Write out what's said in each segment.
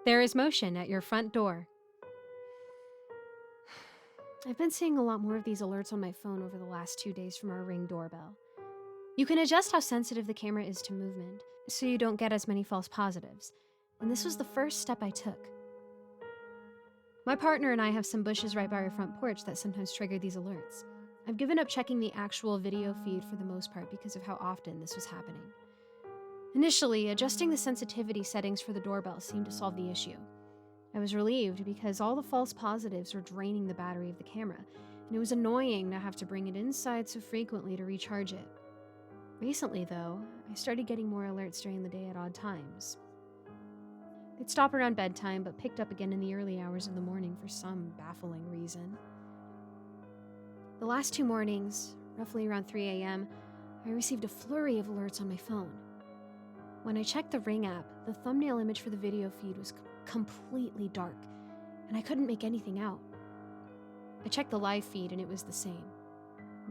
There is motion at your front door. I've been seeing a lot more of these alerts on my phone over the last 2 days from our Ring Doorbell. You can adjust how sensitive the camera is to movement, so you don't get as many false positives, and this was the first step I took. My partner and I have some bushes right by our front porch that sometimes trigger these alerts. I've given up checking the actual video feed for the most part because of how often this was happening. Initially, adjusting the sensitivity settings for the doorbell seemed to solve the issue. I was relieved because all the false positives were draining the battery of the camera, and it was annoying to have to bring it inside so frequently to recharge it. Recently, though, I started getting more alerts during the day at odd times. They'd stop around bedtime, but picked up again in the early hours of the morning for some baffling reason. The last 2 mornings, roughly around 3 a.m., I received a flurry of alerts on my phone. When I checked the Ring app, the thumbnail image for the video feed was completely dark, and I couldn't make anything out. I checked the live feed and it was the same.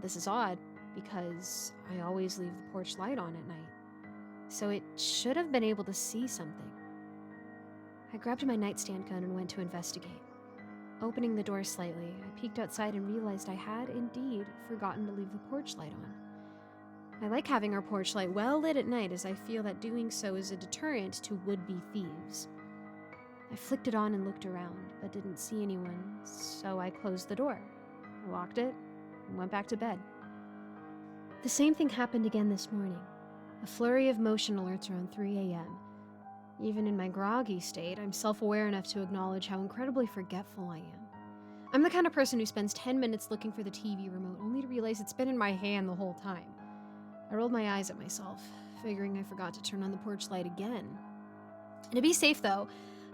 This is odd, because I always leave the porch light on at night, so it should have been able to see something. I grabbed my nightstand gun and went to investigate. Opening the door slightly, I peeked outside and realized I had indeed forgotten to leave the porch light on. I like having our porch light well lit at night, as I feel that doing so is a deterrent to would-be thieves. I flicked it on and looked around, but didn't see anyone, so I closed the door. I locked it and went back to bed. The same thing happened again this morning. A flurry of motion alerts around 3 a.m. Even in my groggy state, I'm self-aware enough to acknowledge how incredibly forgetful I am. I'm the kind of person who spends 10 minutes looking for the TV remote only to realize it's been in my hand the whole time. I rolled my eyes at myself, figuring I forgot to turn on the porch light again. To be safe, though,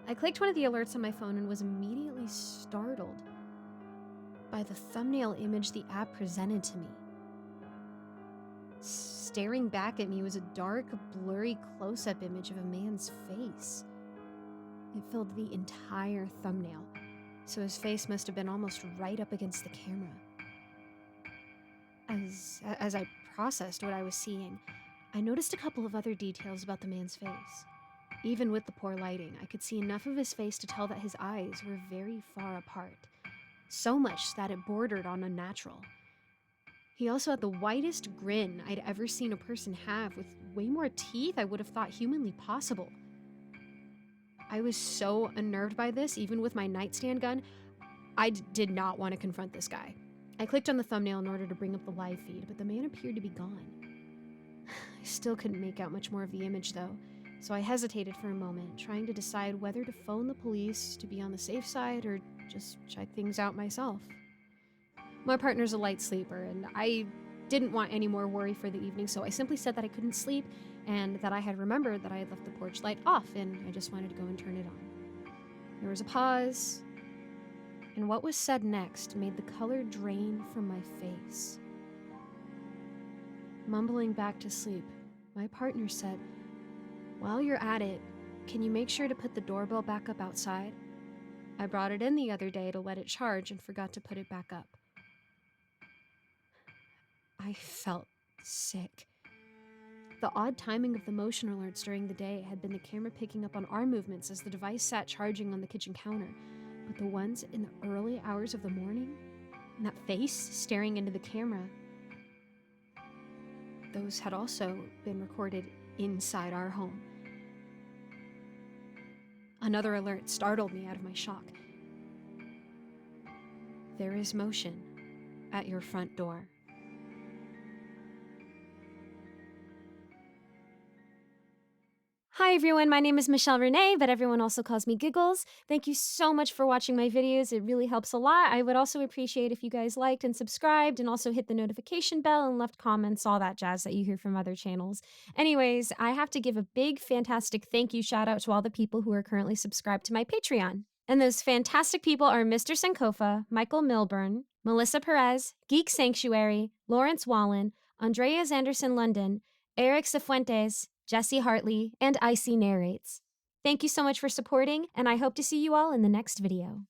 I clicked one of the alerts on my phone and was immediately startled by the thumbnail image the app presented to me. Staring back at me was a dark, blurry close-up image of a man's face. It filled the entire thumbnail, so his face must have been almost right up against the camera. As I processed what I was seeing, I noticed a couple of other details about the man's face. Even with the poor lighting, I could see enough of his face to tell that his eyes were very far apart, so much that it bordered on unnatural. He also had the widest grin I'd ever seen a person have, with way more teeth I would have thought humanly possible. I was so unnerved by this, even with my nightstand gun, I did not want to confront this guy. I clicked on the thumbnail in order to bring up the live feed, but the man appeared to be gone. I still couldn't make out much more of the image, though, so I hesitated for a moment, trying to decide whether to phone the police to be on the safe side or just check things out myself. My partner's a light sleeper, and I didn't want any more worry for the evening, so I simply said that I couldn't sleep and that I had remembered that I had left the porch light off and I just wanted to go and turn it on. There was a pause, and what was said next made the color drain from my face. Mumbling back to sleep, my partner said, "While you're at it, can you make sure to put the doorbell back up outside? I brought it in the other day to let it charge and forgot to put it back up." I felt sick. The odd timing of the motion alerts during the day had been the camera picking up on our movements as the device sat charging on the kitchen counter, but the ones in the early hours of the morning, and that face staring into the camera, those had also been recorded inside our home. Another alert startled me out of my shock. There is motion at your front door. Hi everyone, my name is Michelle Renee, but everyone also calls me Giggles. Thank you so much for watching my videos. It really helps a lot. I would also appreciate if you guys liked and subscribed and also hit the notification bell and left comments, all that jazz that you hear from other channels. Anyways, I have to give a big, fantastic thank you shout out to all the people who are currently subscribed to my Patreon. And those fantastic people are Mr. Sankofa, Michael Milburn, Melissa Perez, Geek Sanctuary, Lawrence Wallen, Andrea Zanderson London, Eric Cifuentes, Jesse Hartley, and Icy Narrates. Thank you so much for supporting, and I hope to see you all in the next video.